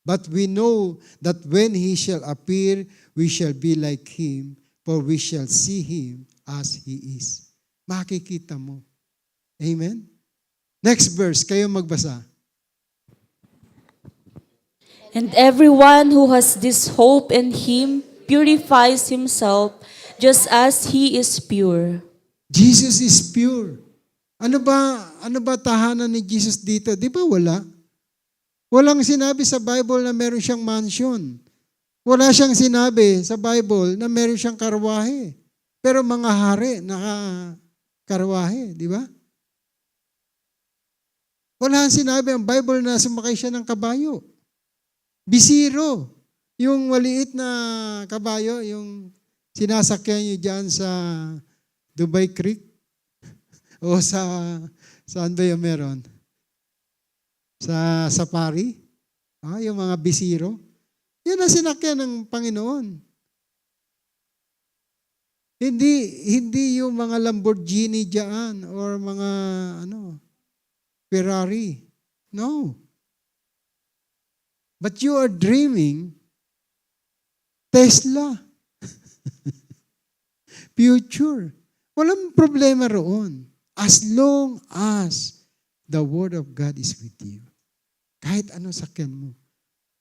S1: But we know that when he shall appear, we shall be like him, for we shall see him as he is. Makikita mo. Amen? Next verse, kayo magbasa.
S2: And everyone who has this hope in him purifies himself just as he is pure.
S1: Jesus is pure. Ano ba tahanan ni Jesus dito? Di ba wala? Walang sinabi sa Bible na meron siyang mansion. Wala siyang sinabi sa Bible na meron siyang karwahe. Pero mga hari naka-karwahe, di ba? Wala sinabi ang Bible na sumakay siya ng kabayo. Bisiro. Yung maliit na kabayo, yung sinasakyan niyo dyan sa Dubai Creek. O saan ba yung meron? Sa safari. Yung mga bisiro. Yun ang sinakyan ng Panginoon. Hindi yung mga Lamborghini dyan or mga Ferrari. No. But you are dreaming Tesla. Future. Walang problema roon. As long as the Word of God is with you. Kahit ano sakyan mo.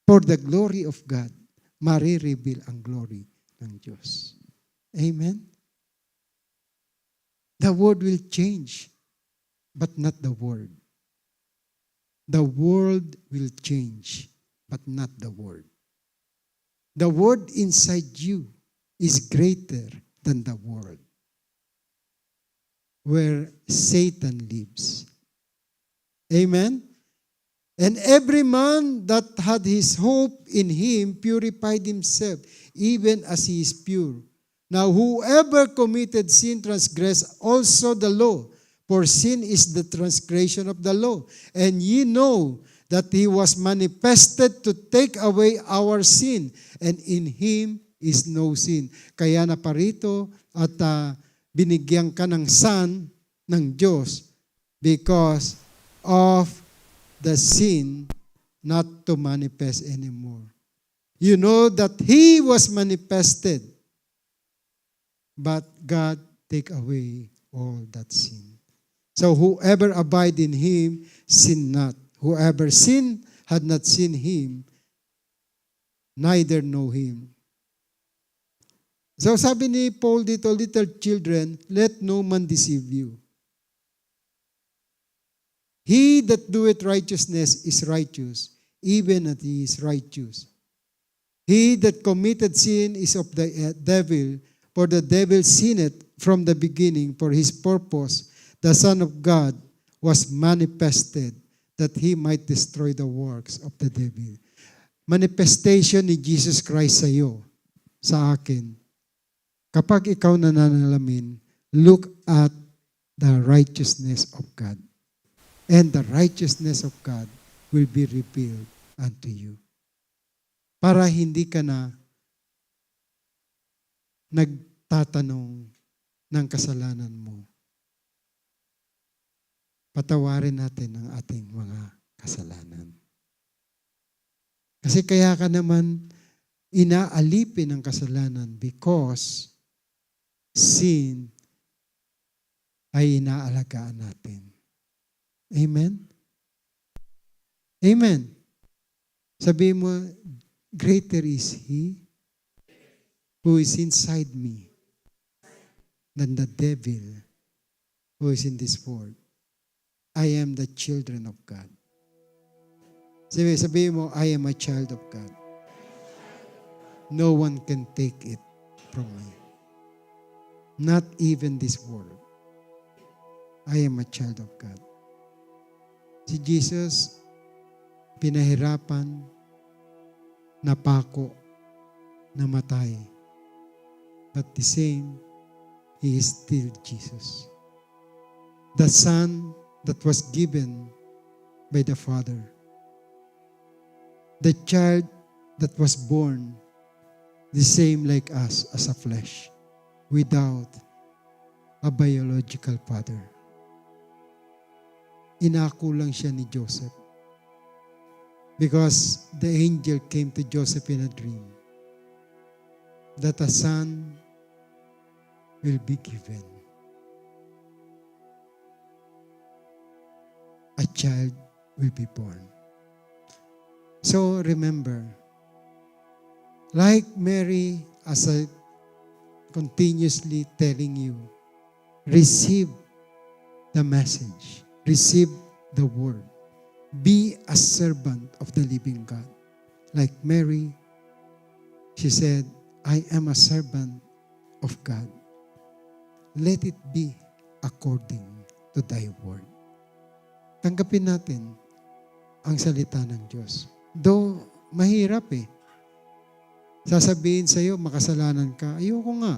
S1: For the glory of God, marireveal ang glory ng Diyos. Amen? The Word will change, but not the Word. The world will change, but not the Word. The Word inside you is greater than the world where Satan lives. Amen? And every man that had his hope in him purified himself, even as he is pure. Now whoever committed sin transgressed also the law, for sin is the transgression of the law. And ye know that he was manifested to take away our sin, and in him is no sin. Kaya na parito at binigyan ka ng Son ng Diyos because of the sin not to manifest anymore. You know that he was manifested, but God take away all that sin. So whoever abide in him, sin not. Whoever sin had not seen him, neither know him. So sabi ni Paul dito, little children, let no man deceive you. He that doeth righteousness is righteous, even as he is righteous. He that committed sin is of the devil, for the devil sinned from the beginning. For his purpose, the Son of God was manifested, that he might destroy the works of the devil. Manifestation ni Jesus Christ sa iyo, sa akin. Kapag ikaw nananalamin, look at the righteousness of God. And the righteousness of God will be revealed unto you. Para hindi ka na nagtatanong ng kasalanan mo. Patawarin natin ang ating mga kasalanan. Kasi kaya ka naman inaalipin ang kasalanan because sin ay inaalagaan natin. Amen? Amen. Sabi mo, greater is He who is inside me than the devil who is in this world. I am the children of God. Sabi mo, I am a child of God. No one can take it from me. Not even this world. I am a child of God. Si Jesus, pinahirapan, napako, namatay. But the same, He is still Jesus. The Son that was given by the Father. The child that was born the same like us as a flesh, without a biological father. Inako lang siya ni Joseph. Because the angel came to Joseph in a dream that a son will be given. A child will be born. So remember, like Mary, as I continuously telling you, receive the message, receive the word. Be a servant of the living God. Like Mary, she said, I am a servant of God. Let it be according to thy word. Tanggapin natin ang salita ng Diyos. Though mahirap Sasabihin sa'yo, makasalanan ka. Ayoko nga.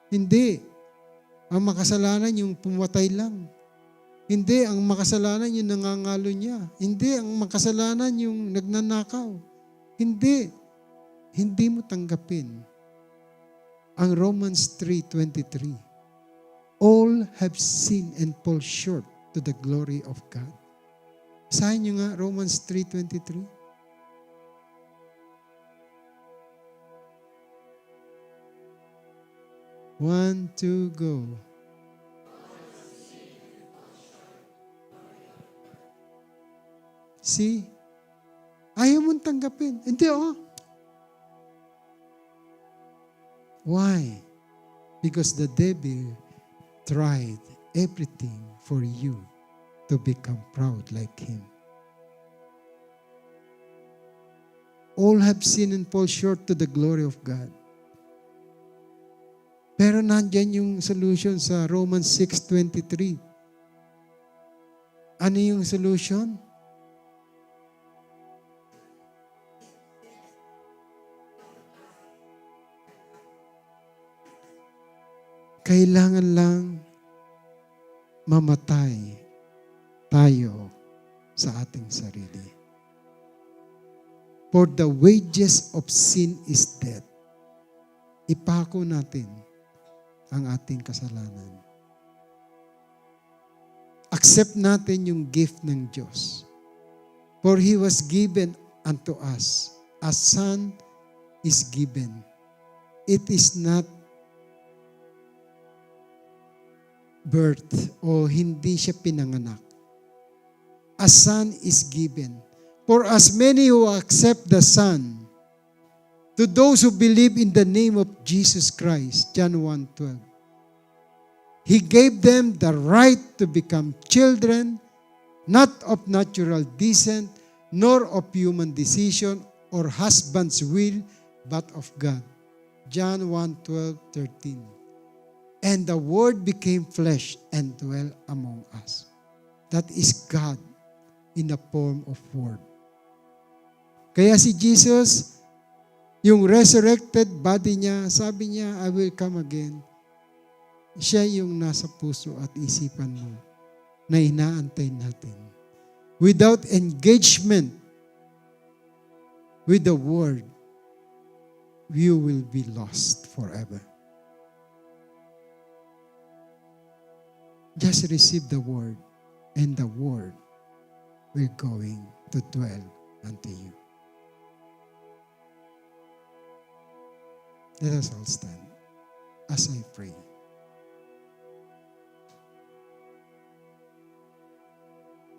S1: Hindi. Ang makasalanan yung pumatay lang. Hindi. Ang makasalanan yung nangangalo niya. Hindi. Ang makasalanan yung nagnanakaw. Hindi. Hindi mo tanggapin ang Romans 3:23. All have sinned and fall short to the glory of God. Basahin niyo nga Romans 3:23. 1, 2, go. See? Ayaw mong tanggapin. Hindi, Why? Because the devil tried everything for you to become proud like him. All have sinned and fall short to the glory of God. Pero nandyan yung solution sa Romans 6:23. Ano yung solution? Kailangan lang mamatay tayo sa ating sarili. For the wages of sin is death. Ipako natin ang ating kasalanan. Accept natin yung gift ng Diyos. For He was given unto us. A son is given. It is not birth o hindi siya pinanganak. A son is given. For as many who accept the Son, to those who believe in the name of Jesus Christ, John 1:12, He gave them the right to become children, not of natural descent, nor of human decision or husband's will, but of God. John 1:12-13. And the Word became flesh and dwelt among us. That is God in the form of Word. Kaya si Jesus, yung resurrected body niya, sabi niya, I will come again. Siya yung nasa puso at isipan mo na inaantay natin. Without engagement with the Word, you will be lost forever. Just receive the Word, and the Word will going to dwell unto you. Let us all stand as I pray.